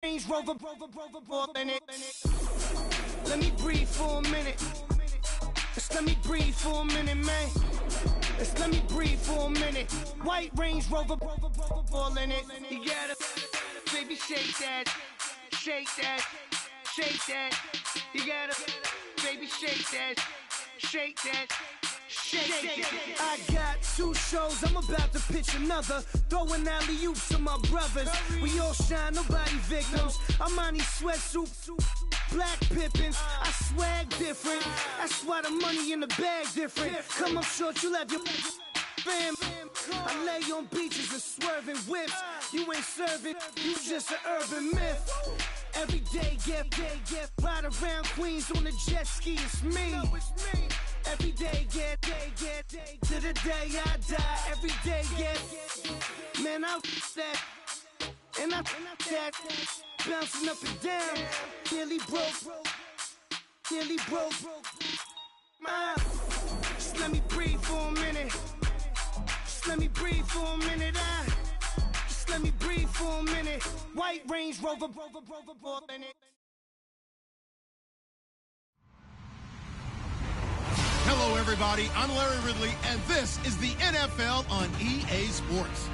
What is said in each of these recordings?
Range Rover, ball in it. Let me breathe for a minute. Just let me breathe for a minute, man. Just let me breathe for a minute. White Range Rover, ball in it. You gotta, baby, shake that, shake that, shake that. You gotta, baby, shake that, shake that. I got 2 shows, I'm about to pitch another. Throwing alley-oops to my brothers. We all shine, nobody victims. I'm on these sweatsuits, black Pippins. I swag different. That's why the money in the bag different. Come up short, you left your fam. I lay on beaches and swerving whips. You ain't serving, you just an urban myth. Every day, get ride around Queens on the jet ski, it's me. Every day, get to the day I die. Every day, get man, I that and I that bouncing up and down. Nearly broke. Just let me breathe for a minute. Just let me breathe for a minute. Just let me breathe for a minute. White Range Rover, ball in it. Hello, everybody. I'm Larry Ridley, and this is the NFL on EA Sports.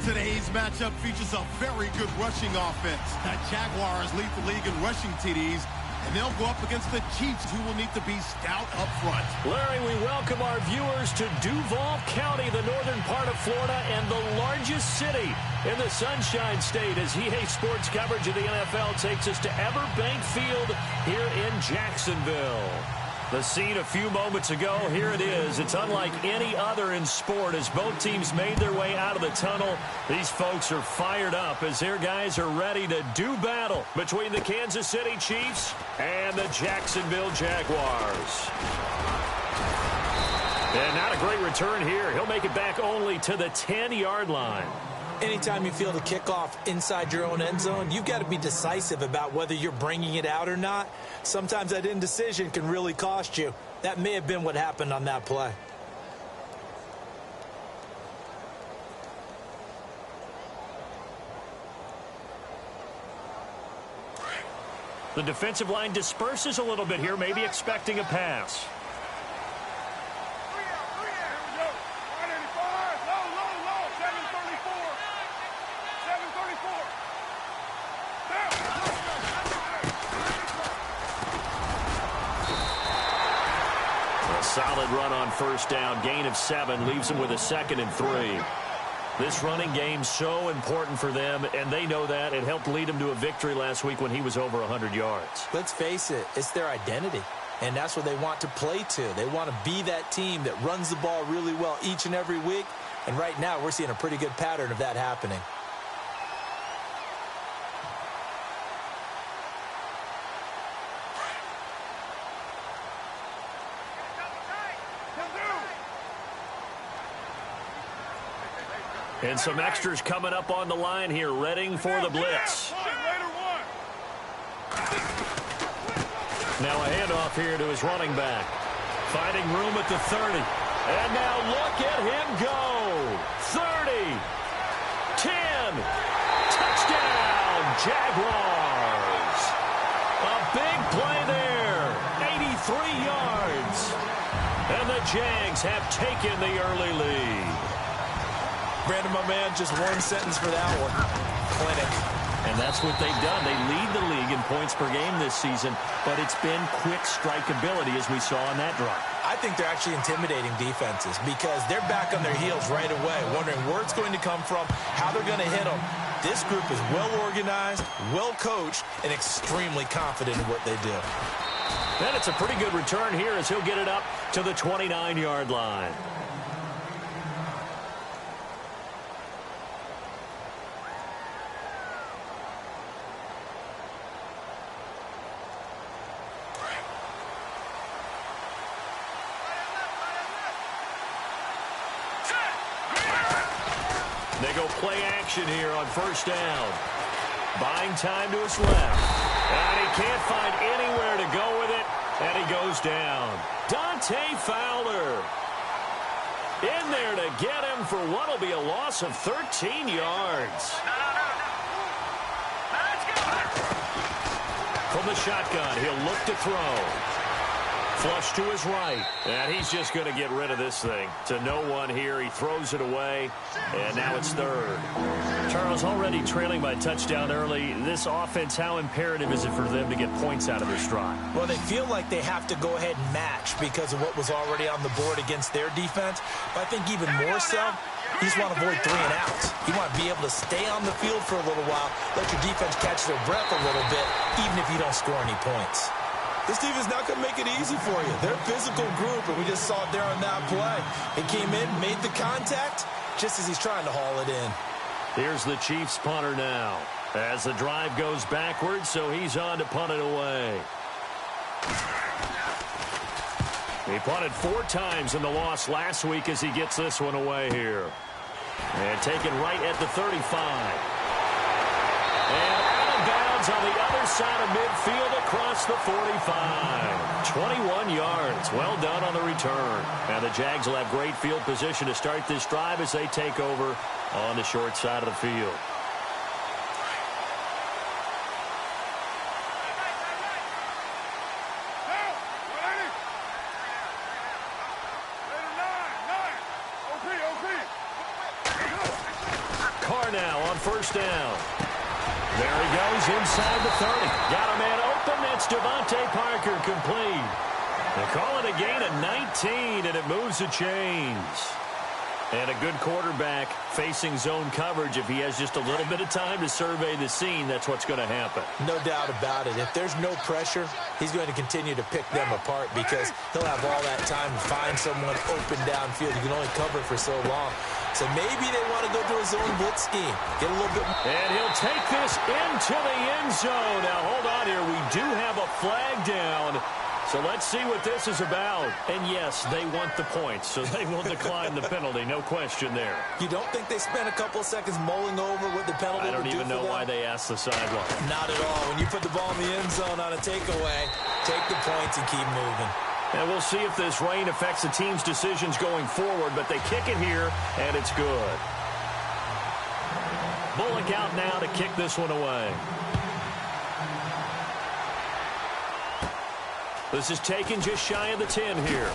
Today's matchup features a very good rushing offense. The Jaguars lead the league in rushing TDs, and they'll go up against the Chiefs, who will need to be stout up front. Larry, we welcome our viewers to Duval County, the northern part of Florida, and the largest city in the Sunshine State, as EA Sports coverage of the NFL takes us to Everbank Field here in Jacksonville. The scene a few moments ago, here it is. It's unlike any other in sport as both teams made their way out of the tunnel. These folks are fired up as their guys are ready to do battle between the Kansas City Chiefs and the Jacksonville Jaguars. And not a great return here. He'll make it back only to the 10-yard line. Anytime you feel the kickoff inside your own end zone, you've got to be decisive about whether you're bringing it out or not. Sometimes that indecision can really cost you. That may have been what happened on that play. The defensive line disperses a little bit here, maybe expecting a pass. Solid run on first down. Gain of 7 leaves them with a 2nd and 3. This running game so important for them, and they know that. It helped lead them to a victory last week when he was over 100 yards. Let's face it, it's their identity, and that's what they want to play to. They want to be that team that runs the ball really well each and every week, and right now we're seeing a pretty good pattern of that happening. And some extras coming up on the line here, readying for the blitz. Now a handoff here to his running back. Finding room at the 30. And now look at him go. 30. 10. Touchdown, Jaguars. A big play there. 83 yards. And the Jags have taken the early lead. Brandon, my man, just one sentence for that one. Clinic. And that's what they've done. They lead the league in points per game this season, but it's been quick strikeability as we saw on that drive. I think they're actually intimidating defenses because they're back on their heels right away, wondering where it's going to come from, how they're going to hit them. This group is well organized, well coached, and extremely confident in what they do. And it's a pretty good return here as he'll get it up to the 29-yard line. They go play action here on first down. Buying time to his left. And he can't find anywhere to go with it. And he goes down. Dante Fowler in there to get him for what will be a loss of 13 yards. From the shotgun, he'll look to throw. Flush to his right. And he's just going to get rid of this thing. To no one here. He throws it away. And now it's third. Charles, already trailing by touchdown early. This offense, how imperative is it for them to get points out of this drive? Well, they feel like they have to go ahead and match because of what was already on the board against their defense. But I think even more so, you just want to avoid 3 and outs. You want to be able to stay on the field for a little while, let your defense catch their breath a little bit, even if you don't score any points. This team is not going to make it easy for you. They're a physical group, and we just saw it there on that play. He came in, made the contact, just as he's trying to haul it in. Here's the Chiefs punter now. As the drive goes backwards, so he's on to punt it away. He punted 4 times in the loss last week as he gets this one away here. And taken right at the 35. And out of bounds on the other side of midfield across the 45. 21 yards. Well done on the return. And the Jags will have great field position to start this drive as they take over on the short side of the field. Now on first down. There he goes inside the 30. Got a man open. It's Devontae Parker complete. They call it a gain of 19, and it moves the chains. And a good quarterback facing zone coverage. If he has just a little bit of time to survey the scene, that's what's going to happen. No doubt about it. If there's no pressure, he's going to continue to pick them apart because he'll have all that time to find someone open downfield. You can only cover for so long. So maybe they want to go to a zone blitz scheme. Get a little bit more. And he'll take this into the end zone. Now, hold on here. We do have a flag down. So let's see what this is about. And, yes, they want the points, so they will decline the penalty. No question there. You don't think they spent a couple of seconds mulling over what the penalty would do for them? I don't even know why they asked the sideline. Not at all. When you put the ball in the end zone on a takeaway, take the points and keep moving. And we'll see if this rain affects the team's decisions going forward, but they kick it here, and it's good. Bullock out now to kick this one away. This is taken just shy of the 10 here.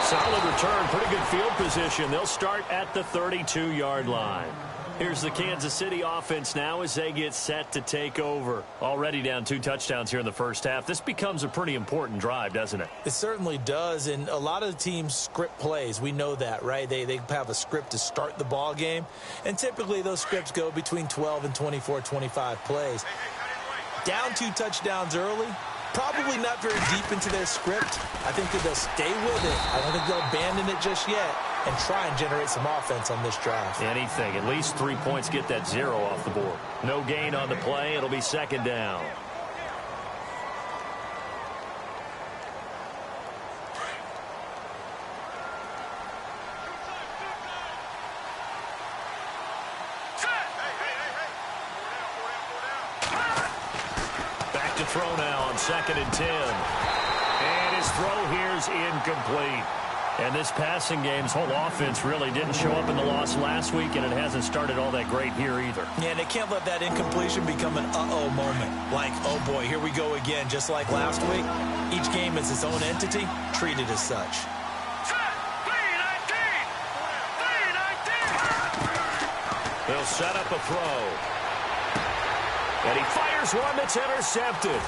Solid return, pretty good field position. They'll start at the 32-yard line. Here's the Kansas City offense now as they get set to take over. Already down 2 touchdowns here in the first half. This becomes a pretty important drive, doesn't it? It certainly does, and a lot of the teams script plays. We know that, right? They have a script to start the ball game, and typically those scripts go between 12 and 24, 25 plays. Down 2 touchdowns early, probably not very deep into their script. I think that they'll stay with it. I don't think they'll abandon it just yet and try and generate some offense on this drive. Anything. At least 3 points, get that 0 off the board. No gain on the play. It'll be second down. Back to throw now on 2nd and 10. And his throw here is incomplete. And this passing game's whole offense really didn't show up in the loss last week, and it hasn't started all that great here either. Yeah, and they can't let that incompletion become an uh-oh moment. Like, oh boy, here we go again, just like last week. Each game is its own entity, treated as such. They'll set up a throw. And he fires one that's intercepted.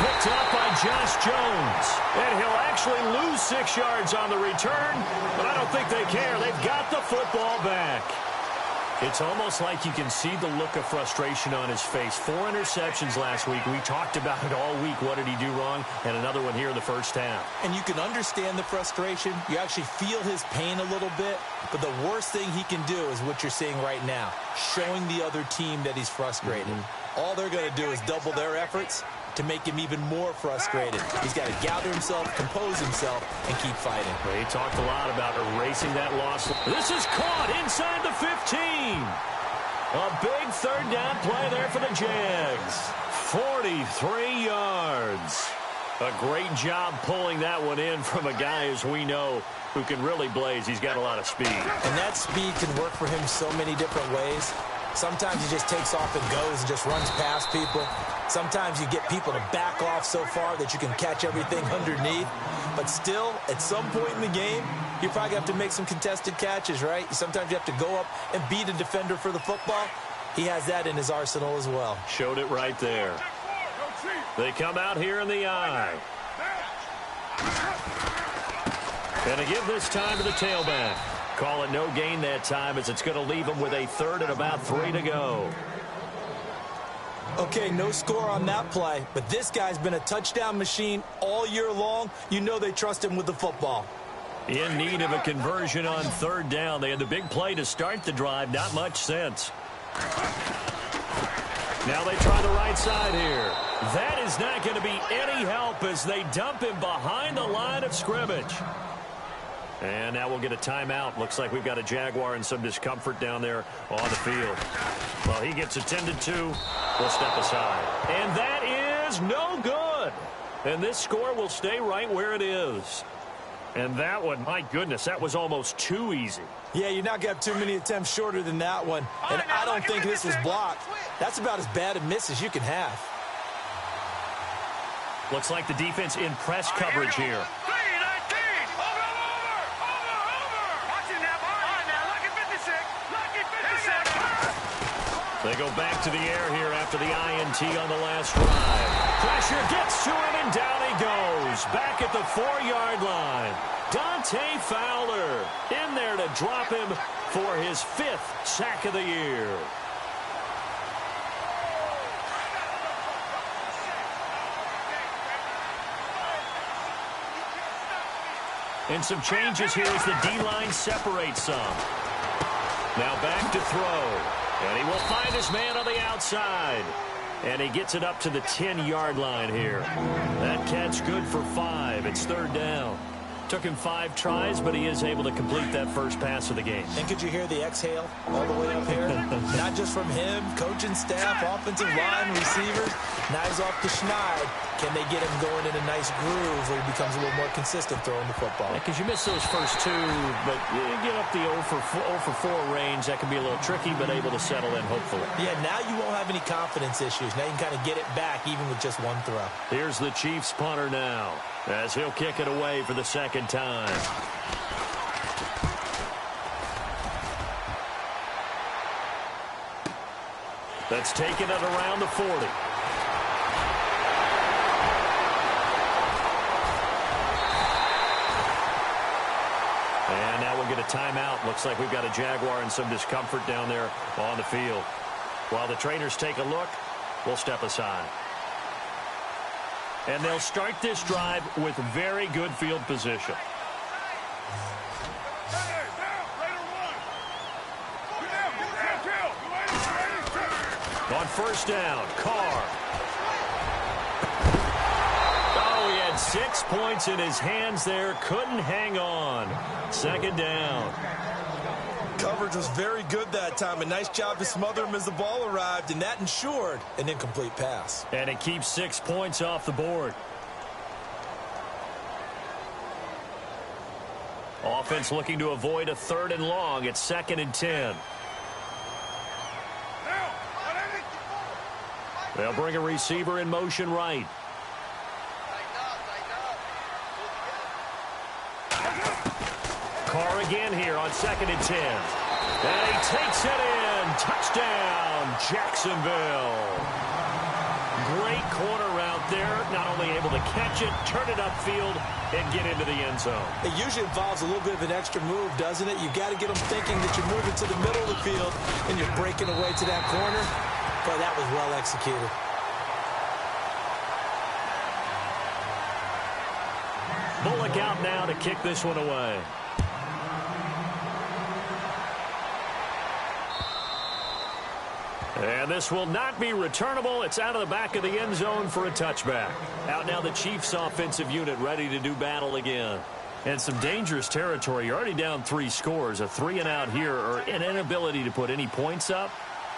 Picked up by Josh Jones. And he'll actually lose 6 yards on the return, but I don't think they care. They've got the football back. It's almost like you can see the look of frustration on his face. 4 interceptions last week. We talked about it all week. What did he do wrong? And another one here in the first half. And you can understand the frustration. You actually feel his pain a little bit. But the worst thing he can do is what you're seeing right now, showing the other team that he's frustrated. All they're going to do is double their efforts to make him even more frustrated. He's got to gather himself, compose himself, and keep fighting. Well, he talked a lot about erasing that loss. This is caught inside the 15. A big 3rd down play there for the Jags. 43 yards. A great job pulling that one in from a guy, as we know, who can really blaze. He's got a lot of speed. And that speed can work for him so many different ways. Sometimes he just takes off and goes and just runs past people. Sometimes you get people to back off so far that you can catch everything underneath. But still, at some point in the game, you probably have to make some contested catches, right? Sometimes you have to go up and beat a defender for the football. He has that in his arsenal as well. Showed it right there. They come out here in the eye. And to give this time to the tailback. Call it no gain that time as it's going to leave him with a third and about 3 to go. Okay, no score on that play, but this guy's been a touchdown machine all year long. You know they trust him with the football. In need of a conversion on third down. They had the big play to start the drive. Not much sense. Now they try the right side here. That is not going to be any help as they dump him behind the line of scrimmage. And now we'll get a timeout. Looks like we've got a Jaguar in some discomfort down there on the field. Well, he gets attended to. We'll step aside. And that is no good. And this score will stay right where it is. And that one, my goodness, that was almost too easy. Yeah, you're not going to have too many attempts shorter than that one. And I don't think this was blocked. That's about as bad a miss as you can have. Looks like the defense in press coverage here. They go back to the air here after the INT on the last drive. Pressure gets to him, and down he goes. Back at the 4-yard line. Dante Fowler in there to drop him for his 5th sack of the year. And some changes here as the D-line separates some. Now back to throw. And he will find his man on the outside. And he gets it up to the 10-yard line here. That catch good for 5. It's third down. Took him 5 tries, but he is able to complete that first pass of the game. And could you hear the exhale all the way up here? Not just from him, coaching staff, offensive line, receivers. Knives off the schneid. Can they get him going in a nice groove where he becomes a little more consistent throwing the football? Because you miss those first 2, but you get up the 0 for 4 range. That can be a little tricky, but able to settle in, hopefully. Yeah, now you won't have any confidence issues. Now you can kind of get it back even with just one throw. Here's the Chiefs punter now as he'll kick it away for the second time. That's taken at around the 40. And now we'll get a timeout. Looks like we've got a Jaguar in some discomfort down there on the field. While the trainers take a look, we'll step aside. And they'll start this drive with very good field position. On first down, Carr. Oh, he had 6 points in his hands there. Couldn't hang on. Second down. Coverage was very good that time. A nice job to smother him as the ball arrived, and that ensured an incomplete pass. And it keeps 6 points off the board. Offense looking to avoid a 3rd and long. It's 2nd and 10. They'll bring a receiver in motion right. Carr again here on 2nd and 10. And he takes it in. Touchdown, Jacksonville. Great corner route there. Not only able to catch it, turn it upfield, and get into the end zone. It usually involves a little bit of an extra move, doesn't it? You've got to get them thinking that you're moving to the middle of the field and you're breaking away to that corner. Boy, that was well executed. Bullock out now to kick this one away. And this will not be returnable. It's out of the back of the end zone for a touchback. Out now the Chiefs offensive unit ready to do battle again. And some dangerous territory. You're already down 3 scores. A 3-and-out here or an inability to put any points up.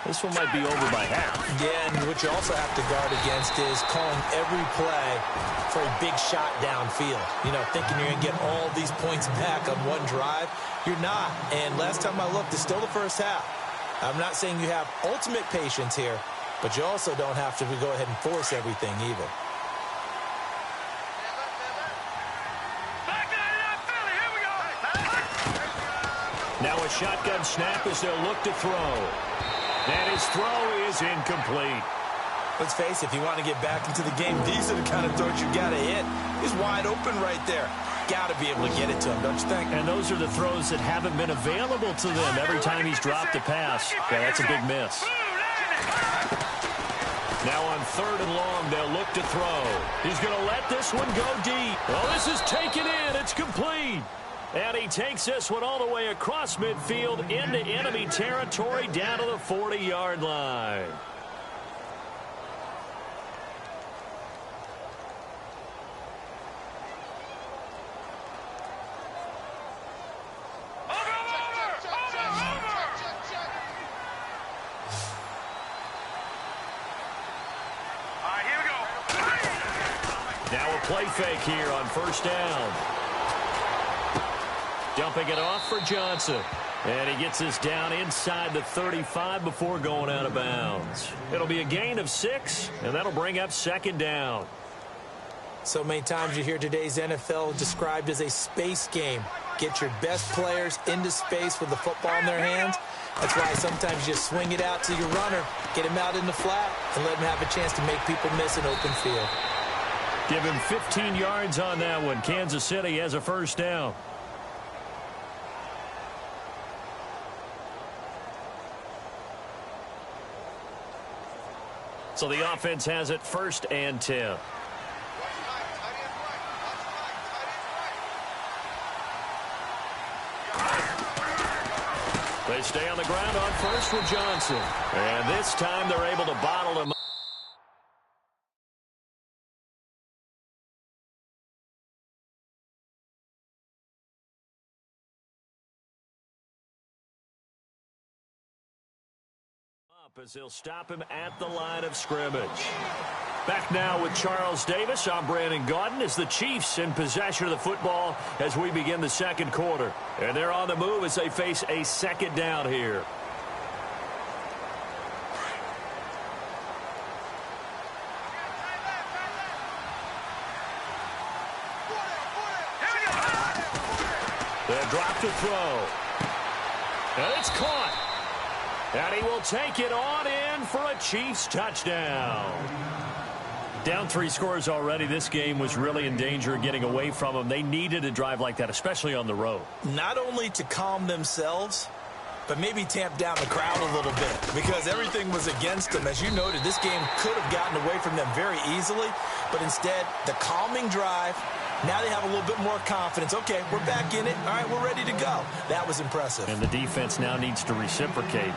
This one might be over by half. Yeah, and what you also have to guard against is calling every play for a big shot downfield. You know, thinking you're going to get all these points back on one drive. You're not. And last time I looked, it's still the first half. I'm not saying you have ultimate patience here, but you also don't have to go ahead and force everything either. Now a shotgun snap as they'll look to throw. And his throw is incomplete. Let's face it, if you want to get back into the game, these are the kind of throws you got to hit. He's wide open right there. Got to be able to get it to him, don't you think? And those are the throws that haven't been available to them every time he's dropped a pass. Yeah, that's a big miss. Now on 3rd and long, they'll look to throw. He's going to let this one go deep. Well, this is taken in. It's complete. And he takes this one all the way across midfield into enemy territory down to the 40-yard line. Now a play fake here on 1st down. Dumping it off for Johnson. And he gets this down inside the 35 before going out of bounds. It'll be a gain of 6, and that'll bring up 2nd down. So many times you hear today's NFL described as a space game. Get your best players into space with the football in their hands. That's why sometimes you just swing it out to your runner, get him out in the flat, and let him have a chance to make people miss an open field. Give him 15 yards on that one. Kansas City has a 1st down. So the offense has it 1st and 10. They stay on the ground on 1st with Johnson. And this time they're able to bottle him up as they'll stop him at the line of scrimmage. Back now with Charles Davis. I'm Brandon Gaudin as the Chiefs in possession of the football as we begin the 2nd quarter. And they're on the move as they face a 2nd down here. They'll drop to throw. And it's caught. And he will take it on in for a Chiefs touchdown. Down 3 scores already. This game was really in danger of getting away from them. They needed a drive like that, especially on the road. Not only to calm themselves, but maybe tamp down the crowd a little bit because everything was against them. As you noted, this game could have gotten away from them very easily, but instead, the calming drive, now they have a little bit more confidence. Okay, we're back in it. All right, we're ready to go. That was impressive. And the defense now needs to reciprocate.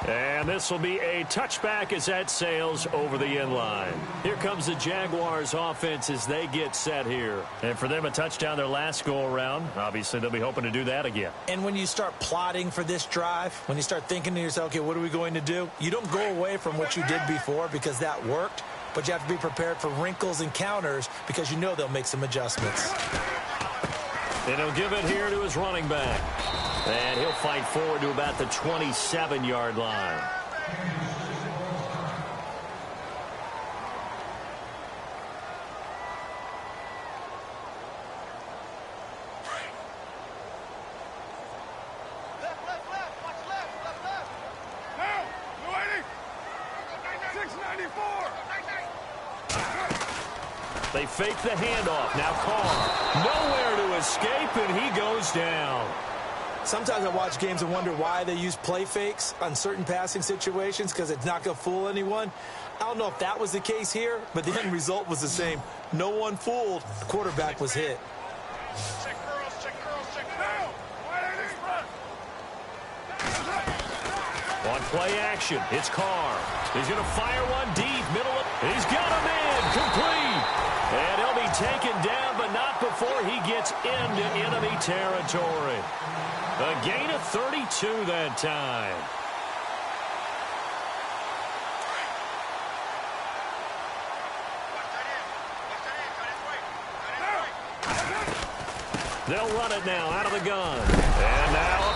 And this will be a touchback as that sails over the end line. Here comes the Jaguars offense as they get set here. And for them, a touchdown their last go-around. Obviously, they'll be hoping to do that again. And when you start plotting for this drive, when you start thinking to yourself, okay, what are we going to do? You don't go away from what you did before because that worked, but you have to be prepared for wrinkles and counters because you know they'll make some adjustments. And he'll give it here to his running back. And he'll fight forward to about the 27-yard line. They fake the handoff. Now Carr. Nowhere to escape, and he goes down. Sometimes I watch games and wonder why they use play fakes on certain passing situations because it's not going to fool anyone. I don't know if that was the case here, but the end result was the same. No one fooled. The quarterback was hit. On play action, it's Carr. He's going to fire one deep, middle of. He's got him in, complete. And he'll be taken down, but not before he gets into enemy territory. A gain of 32 that time. They'll run it now out of the gun. And now a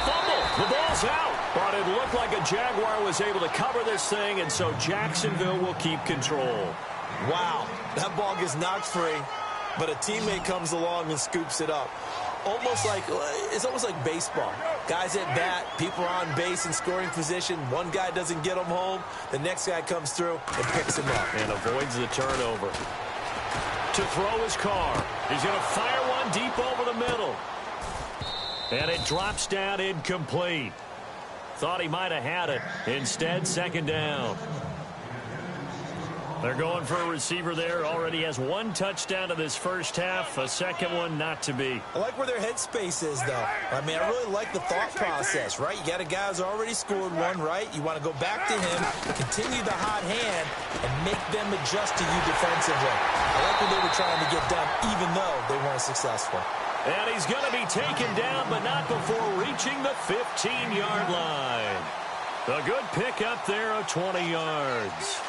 The ball's out, but it looked like a Jaguar was able to cover this thing, and so Jacksonville will keep control. Wow, that ball gets knocked free, but a teammate comes along and scoops it up. It's almost like baseball. Guys at bat, people are on base in scoring position. One guy doesn't get him home. The next guy comes through and picks him up. And avoids the turnover. To throw his car. He's going to fire one deep over the middle. And it drops down incomplete. Thought he might have had it. Instead, second down. They're going for a receiver there. Already has one touchdown to this first half. A second one not to be. I like where their headspace is, though. I mean, I really like the thought process, right? You got a guy who's already scored one, right? You want to go back to him, continue the hot hand, and make them adjust to you defensively. I like what they were trying to get done, even though they weren't successful. And he's going to be taken down, but not before reaching the 15-yard line. A good pick up there of 20 yards.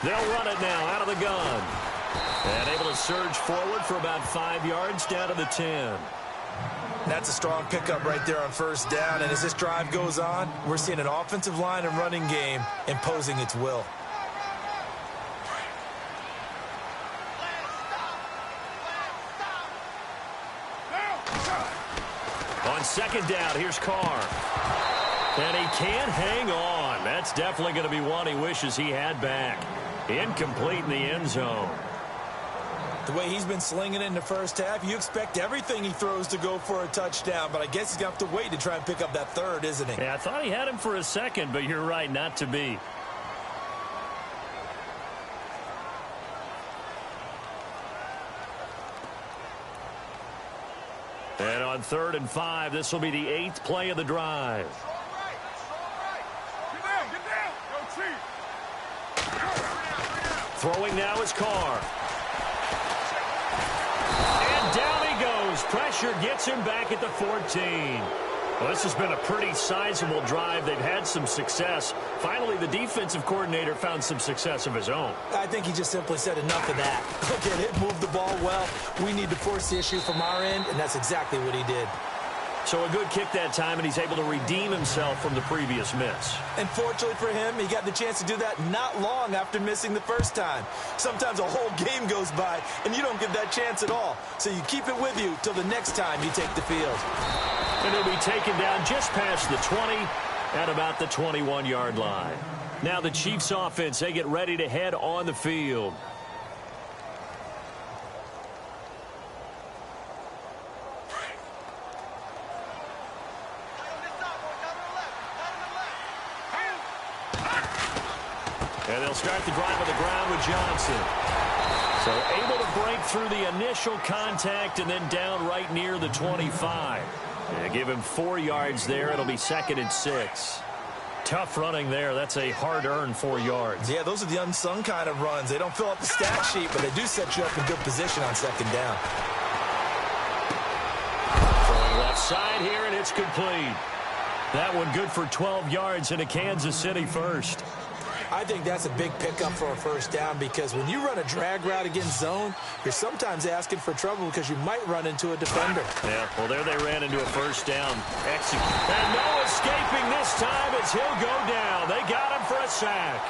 They'll run it now out of the gun. And able to surge forward for about 5 yards down to the 10. That's a strong pickup right there on first down. And as this drive goes on, we're seeing an offensive line and running game imposing its will. On second down, here's Carr. And he can't hang on. That's definitely going to be one he wishes he had back. Incomplete in the end zone. The way he's been slinging it in the first half, you expect everything he throws to go for a touchdown, but I guess he's going to have to wait to try and pick up that third, isn't he? Yeah, I thought he had him for a second, but you're right, not to be. And on 3rd and 5, this will be the 8th play of the drive. Throwing now is Carr. And down he goes. Pressure gets him back at the 14. Well, this has been a pretty sizable drive. They've had some success. Finally, the defensive coordinator found some success of his own. I think he just simply said enough of that. Look at it, move the ball well. We need to force the issue from our end, and that's exactly what he did. So a good kick that time, and he's able to redeem himself from the previous miss. And fortunately for him, he got the chance to do that not long after missing the first time. Sometimes a whole game goes by, and you don't get that chance at all. So you keep it with you till the next time you take the field. And he'll be taken down just past the 20 at about the 21-yard line. Now the Chiefs offense, they get ready to head on the field. And they'll start the drive on the ground with Johnson. So able to break through the initial contact and then down right near the 25. And give him 4 yards there. It'll be 2nd and 6. Tough running there. That's a hard-earned 4 yards. Yeah, those are the unsung kind of runs. They don't fill up the stat sheet, but they do set you up in good position on 2nd down. Throwing left side here, and it's complete. That one good for 12 yards into Kansas City first. I think that's a big pickup for a first down because when you run a drag route against zone, you're sometimes asking for trouble because you might run into a defender. Yeah, well, there they ran into a first down. And no escaping this time as he'll go down. They got him for a sack.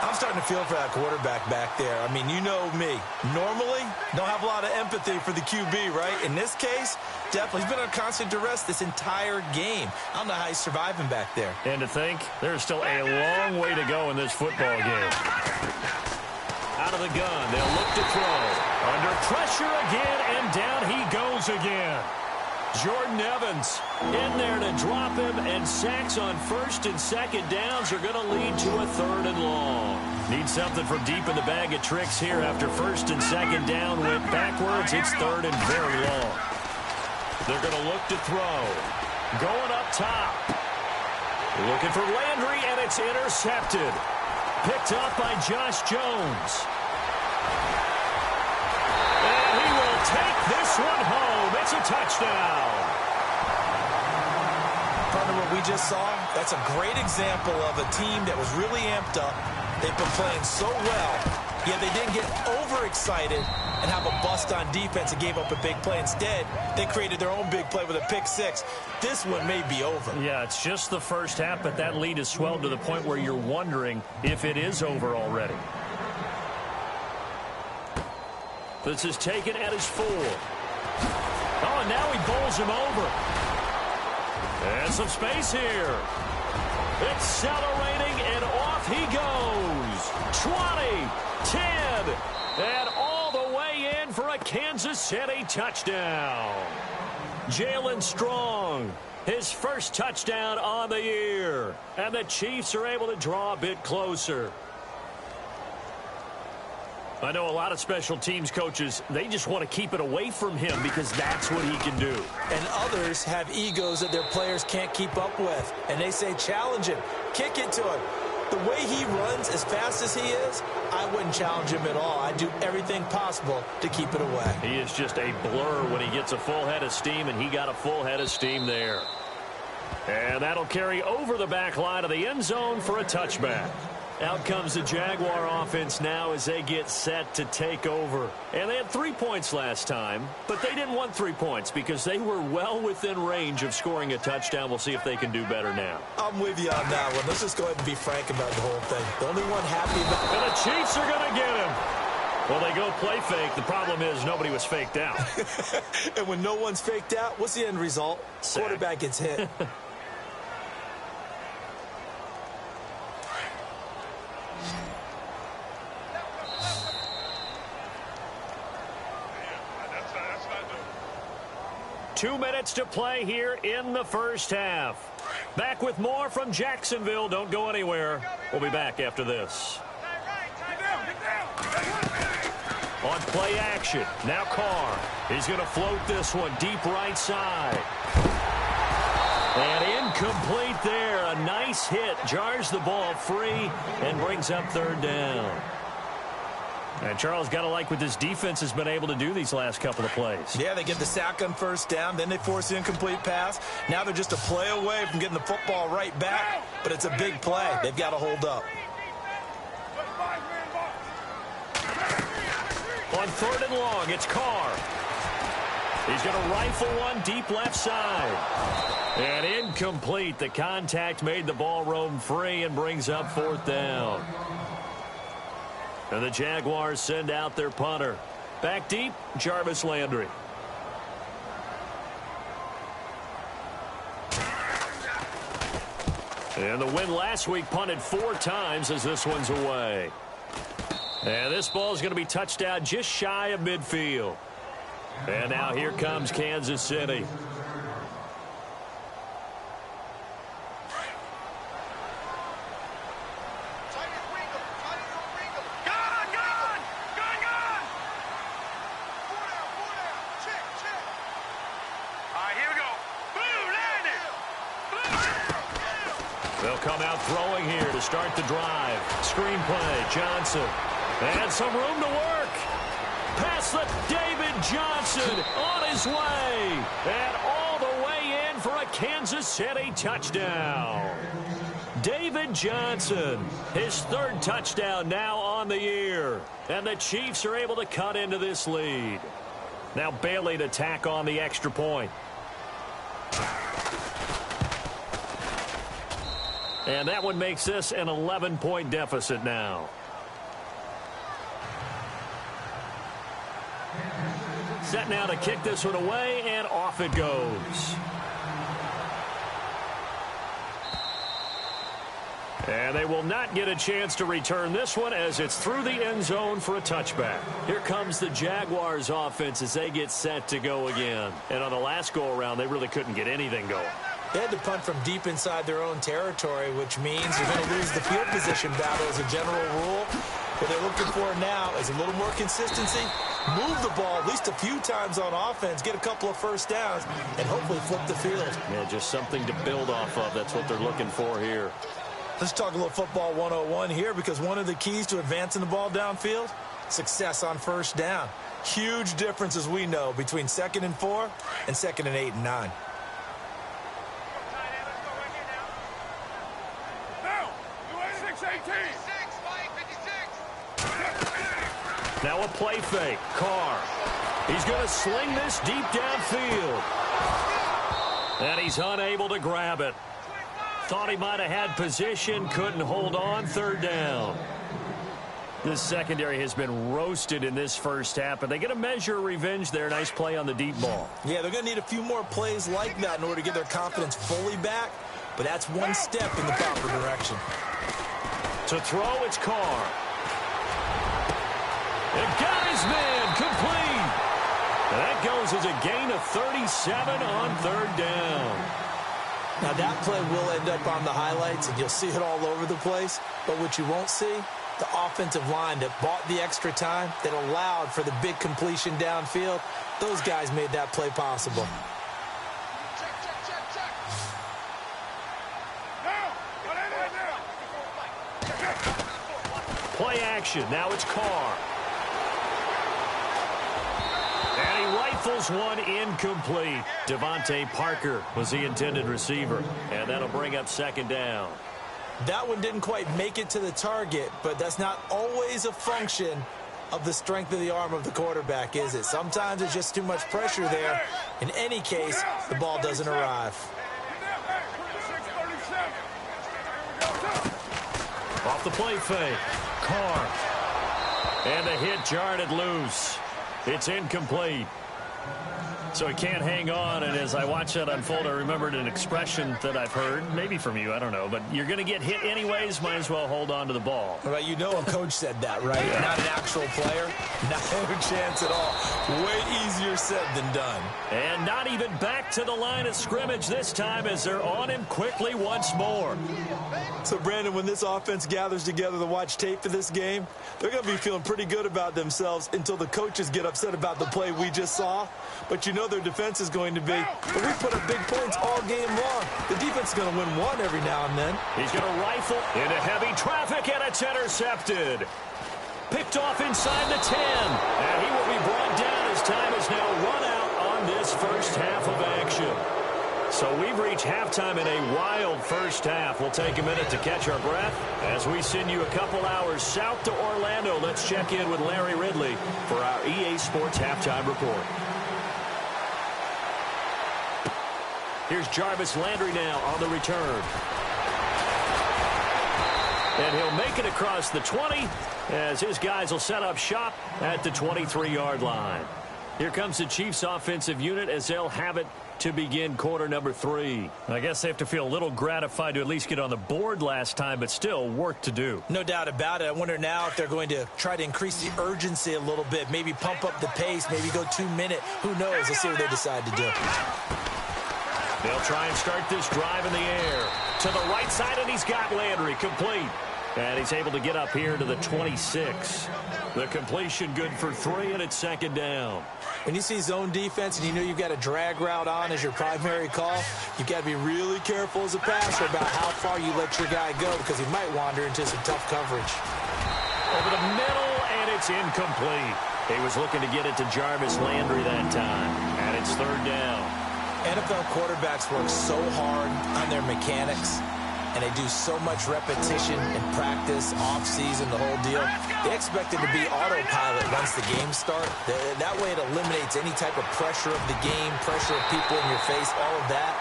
I'm starting to feel for that quarterback back there. I mean, you know me. Normally, don't have a lot of empathy for the QB, right? In this case, definitely. He's been on constant duress this entire game. I don't know how he's surviving back there. And to think, there's still a long way to go in this football game. Out of the gun, they'll look to throw. Under pressure again, and down he goes again. Jordan Evans in there to drop him, and sacks on 1st and 2nd downs are going to lead to a 3rd and long. Need something from deep in the bag of tricks here after 1st and 2nd down went backwards. It's 3rd and very long. They're going to look to throw. Going up top. Looking for Landry, and it's intercepted. Picked up by Josh Jones. And he will take this one home. It's a touchdown. Partner, what we just saw, that's a great example of a team that was really amped up. They've been playing so well, yet they didn't get overexcited and have a bust on defense and gave up a big play. Instead, they created their own big play with a pick six. This one may be over. Yeah, it's just the first half, but that lead has swelled to the point where you're wondering if it is over already. This is taken at his 4. Oh, and now he bowls him over. And some space here. Accelerating, and off he goes. 20, 10, and all the way in for a Kansas City touchdown. Jalen Strong, his first touchdown on the year. And the Chiefs are able to draw a bit closer. I know a lot of special teams coaches, they just want to keep it away from him because that's what he can do. And others have egos that their players can't keep up with. And they say, challenge him, kick it to him. The way he runs as fast as he is, I wouldn't challenge him at all. I'd do everything possible to keep it away. He is just a blur when he gets a full head of steam, and he got a full head of steam there. And that'll carry over the back line of the end zone for a touchback. Out comes the Jaguar offense now as they get set to take over. And they had 3 points last time, but they didn't want 3 points because they were well within range of scoring a touchdown. We'll see if they can do better now. I'm with you on that one. Let's just go ahead and be frank about the whole thing. The only one happy about... And the Chiefs are going to get him. Well, they go play fake. The problem is nobody was faked out. And when no one's faked out, what's the end result? Sack. Quarterback gets hit. Two minutes to play here in the first half. Back with more from Jacksonville. Don't go anywhere. We'll be back after this. On play action, now Carr. He's going to float this one deep right side. And incomplete there. A nice hit. Jars the ball free and brings up third down. And Charles, got to like what this defense has been able to do these last couple of plays. Yeah, they get the sack on first down, then they force the incomplete pass. Now they're just a play away from getting the football right back, but it's a big play. They've got to hold up. On third and long, it's Carr. He's going to rifle one deep left side. And incomplete. The contact made the ball roam free and brings up fourth down. And the Jaguars send out their punter. Back deep, Jarvis Landry. And the win last week punted 4 times as this one's away. And this ball is going to be touched out just shy of midfield. And now here comes Kansas City. They'll come out throwing here to start the drive. Screenplay, Johnson. And some room to work. Pass to David Johnson on his way. And all the way in for a Kansas City touchdown. David Johnson, his third touchdown now on the year. And the Chiefs are able to cut into this lead. Now Bailey to tack on the extra point. And that one makes this an 11-point deficit now. Set now to kick this one away, and off it goes. And they will not get a chance to return this one as it's through the end zone for a touchback. Here comes the Jaguars offense as they get set to go again. And on the last go-around, they really couldn't get anything going. They had to punt from deep inside their own territory, which means you're going to lose the field position battle as a general rule. What they're looking for now is a little more consistency, move the ball at least a few times on offense, get a couple of first downs, and hopefully flip the field. Yeah, just something to build off of. That's what they're looking for here. Let's talk a little football 101 here, because one of the keys to advancing the ball downfield, success on first down. Huge difference, as we know, between 2nd and 4 and 2nd and 8 and 9. Now a play fake. Carr. He's going to sling this deep downfield. And he's unable to grab it. Thought he might have had position, couldn't hold on. Third down. This secondary has been roasted in this first half, but they get a measure of revenge there. Nice play on the deep ball. Yeah, they're going to need a few more plays like that in order to get their confidence fully back, but that's one step in the proper direction. To throw, it's Carr. And got his man, complete. And that goes as a gain of 37 on third down. Now that play will end up on the highlights, and you'll see it all over the place, but what you won't see, the offensive line that bought the extra time, that allowed for the big completion downfield, those guys made that play possible. Play action. Now it's Carr. And he rifles one incomplete. Devontae Parker was the intended receiver. And that'll bring up second down. That one didn't quite make it to the target, but that's not always a function of the strength of the arm of the quarterback, is it? Sometimes it's just too much pressure there. In any case, the ball doesn't arrive. Off the play fake. Carr. And the hit jarred it loose. It's incomplete. So he can't hang on, and as I watch that unfold, I remembered an expression that I've heard, maybe from you, I don't know, but you're going to get hit anyways, might as well hold on to the ball. Well, you know a coach said that, right? Yeah. Not an actual player. No chance at all. Way easier said than done. And not even back to the line of scrimmage this time as they're on him quickly once more. So, Brandon, when this offense gathers together to watch tape for this game, they're going to be feeling pretty good about themselves until the coaches get upset about the play we just saw. But you know their defense is going to be, but we put up big points all game long. The defense is going to win one every now and then. He's going to rifle into heavy traffic, and it's intercepted. Picked off inside the 10. And he will be brought down as time is now run out on this first half of action. So we've reached halftime in a wild first half. We'll take a minute to catch our breath as we send you a couple hours south to Orlando. Let's check in with Larry Ridley for our EA Sports Halftime Report. Here's Jarvis Landry now on the return. And he'll make it across the 20 as his guys will set up shop at the 23-yard line. Here comes the Chiefs offensive unit as they'll have it to begin quarter number 3. I guess they have to feel a little gratified to at least get on the board last time, but still work to do. No doubt about it. I wonder now if they're going to try to increase the urgency a little bit, maybe pump up the pace, maybe go 2-minute. Who knows? Let's see what they decide to do. They'll try and start this drive in the air. To the right side, and he's got Landry complete. And he's able to get up here to the 26. The completion good for 3, and it's second down. When you see zone defense and you know you've got a drag route on as your primary call, you've got to be really careful as a passer about how far you let your guy go because he might wander into some tough coverage. Over the middle, and it's incomplete. He was looking to get it to Jarvis Landry that time, and it's third down. NFL quarterbacks work so hard on their mechanics, and they do so much repetition and practice, off-season, the whole deal. They expect it to be autopilot once the games start. That way it eliminates any type of pressure of the game, pressure of people in your face, all of that.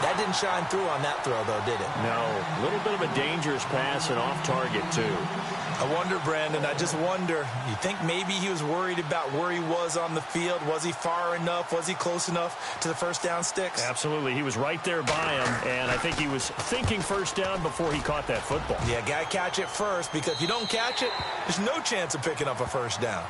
That didn't shine through on that throw, though, did it? No. A little bit of a dangerous pass and off target, too. I wonder, Brandon, I just wonder, you think maybe he was worried about where he was on the field? Was he far enough? Was he close enough to the first down sticks? Absolutely. He was right there by him, and I think he was thinking first down before he caught that football. Yeah, got to catch it first, because if you don't catch it, there's no chance of picking up a first down.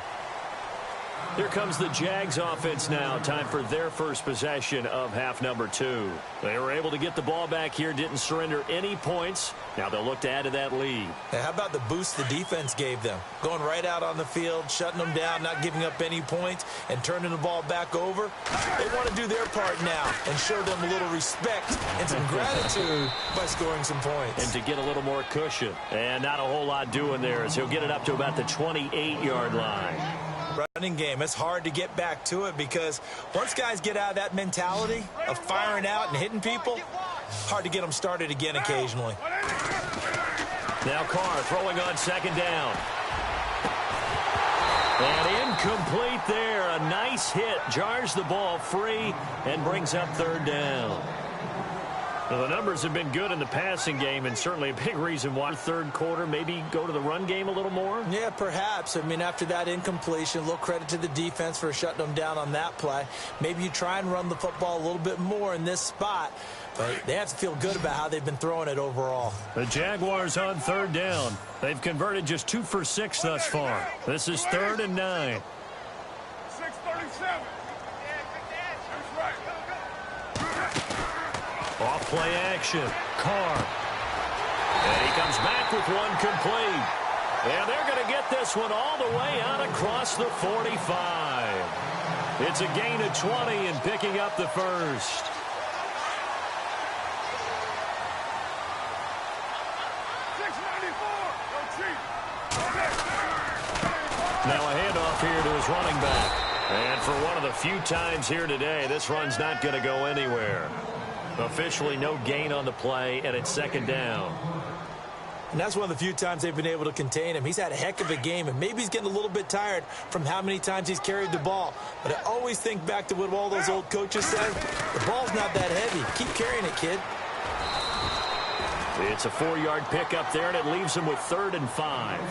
Here comes the Jags offense now. Time for their first possession of half number 2. They were able to get the ball back here, didn't surrender any points. Now they'll look to add to that lead. Hey, how about the boost the defense gave them? Going right out on the field, shutting them down, not giving up any points, and turning the ball back over. They want to do their part now and show them a little respect and some gratitude by scoring some points. And to get a little more cushion. And not a whole lot doing there as he'll get it up to about the 28-yard line. Running game, it's hard to get back to it because once guys get out of that mentality of firing out and hitting people, hard to get them started again occasionally. Now Carr throwing on second down. Incomplete there. A nice hit. Jars the ball free and brings up third down. Well, the numbers have been good in the passing game, and certainly a big reason why third quarter maybe go to the run game a little more. Yeah, perhaps. I mean, after that incompletion, a little credit to the defense for shutting them down on that play. Maybe you try and run the football a little bit more in this spot, but they have to feel good about how they've been throwing it overall. The Jaguars on third down. They've converted just 2 for 6 thus far. This is 3rd and 9. 6:37. Off play action. Carr. And he comes back with one complete. And they're going to get this one all the way out across the 45. It's a gain of 20 and picking up the first. Now a handoff here to his running back. And for one of the few times here today, this run's not going to go anywhere. Officially no gain on the play, and it's 2nd down. And that's one of the few times they've been able to contain him. He's had a heck of a game, and maybe he's getting a little bit tired from how many times he's carried the ball. But I always think back to what all those old coaches said. The ball's not that heavy. Keep carrying it, kid. It's a 4-yard pickup there, and it leaves him with 3rd and 5.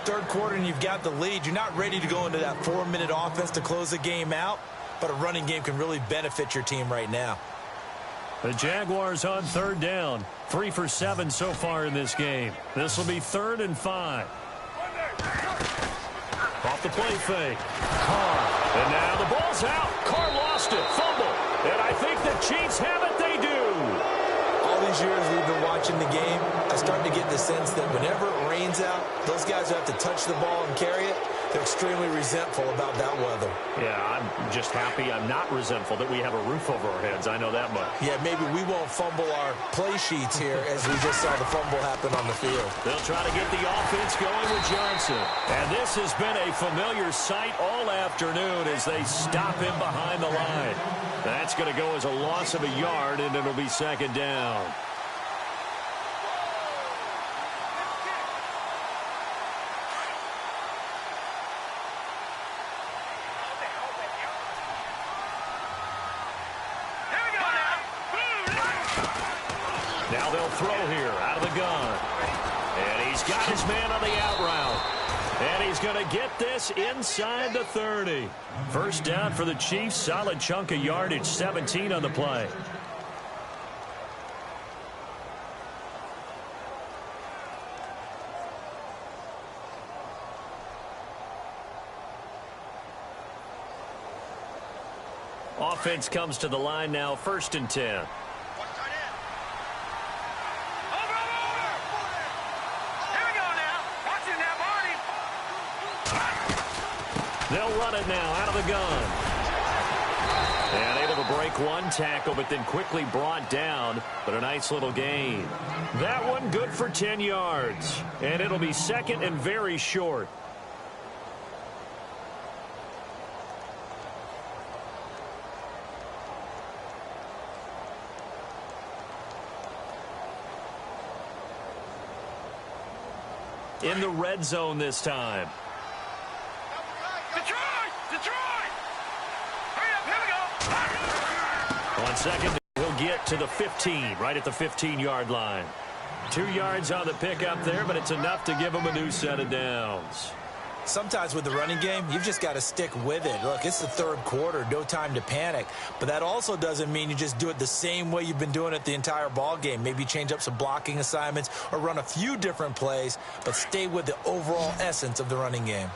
Third quarter, and you've got the lead. You're not ready to go into that 4-minute offense to close the game out, but a running game can really benefit your team right now. The Jaguars on third down. 3 for 7 so far in this game. This will be 3rd and 5. Off the play fake. Carr. And now the ball's out. Carr lost it. Fumble. And I think the Chiefs have it. They do. All these years we've been watching the game, I start to get the sense that whenever it rains out, those guys who have to touch the ball and carry it, they're extremely resentful about that weather. Yeah, I'm just happy I'm not resentful that we have a roof over our heads. I know that much. Yeah, maybe we won't fumble our play sheets here as we just saw the fumble happen on the field. They'll try to get the offense going with Johnson. And this has been a familiar sight all afternoon as they stop him behind the line. That's going to go as a loss of a yard, and it'll be 2nd down. Now they'll throw here out of the gun. And he's got his man on the out route. And he's going to get this inside the 30. First down for the Chiefs. Solid chunk of yardage. 17 on the play. Offense comes to the line now. 1st and 10. They'll run it now out of the gun. And able to break one tackle, but then quickly brought down. But a nice little gain. That one good for 10 yards. And it'll be 2nd and very short. In the red zone this time. Detroit! Hurry up, here we go! 1 second, he'll get to the 15, right at the 15-yard line. 2 yards on the pickup there, but it's enough to give him a new set of downs. Sometimes with the running game, you've just got to stick with it. Look, it's the 3rd quarter, no time to panic. But that also doesn't mean you just do it the same way you've been doing it the entire ball game. Maybe change up some blocking assignments or run a few different plays, but stay with the overall essence of the running game.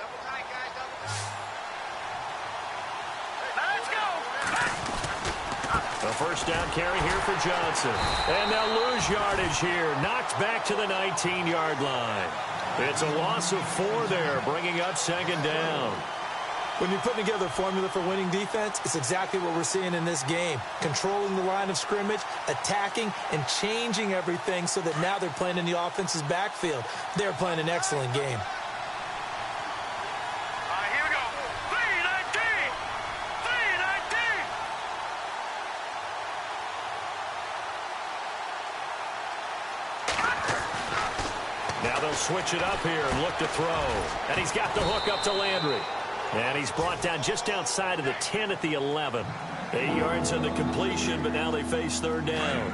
A first down carry here for Johnson. And they'll lose yardage here. Knocked back to the 19-yard line. It's a loss of 4 there, bringing up 2nd down. When you're putting together a formula for winning defense, it's exactly what we're seeing in this game. Controlling the line of scrimmage, attacking, and changing everything so that now they're playing in the offense's backfield. They're playing an excellent game. Here we go. 319! 319! Now they'll switch it up here and look to throw. And he's got the hook up to Landry. And he's brought down just outside of the 10 at the 11. 8 yards on the completion, but now they face third down.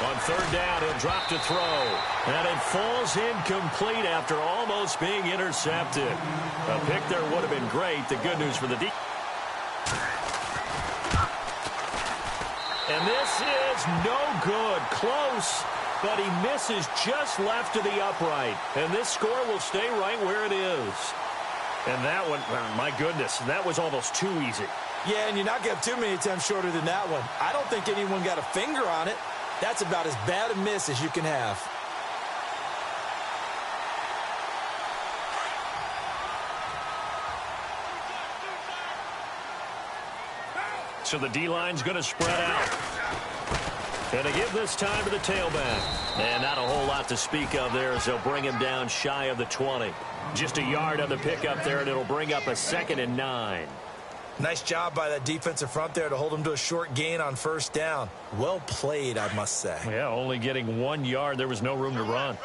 On third down, he'll drop to throw. And it falls incomplete after almost being intercepted. A pick there would have been great. The good news for the defense. And this is no good. Close, but he misses just left of the upright. And this score will stay right where it is. And that one, my goodness, that was almost too easy. Yeah, and you're not going to have too many attempts shorter than that one. I don't think anyone got a finger on it. That's about as bad a miss as you can have. So the D-line's going to spread out. And to give this time to the tailback. And not a whole lot to speak of there as they'll bring him down shy of the 20. Just a yard on the pickup there, and it'll bring up a 2nd and 9. Nice job by that defensive front there to hold him to a short gain on first down. Well played, I must say. Yeah, only getting 1 yard. There was no room to run.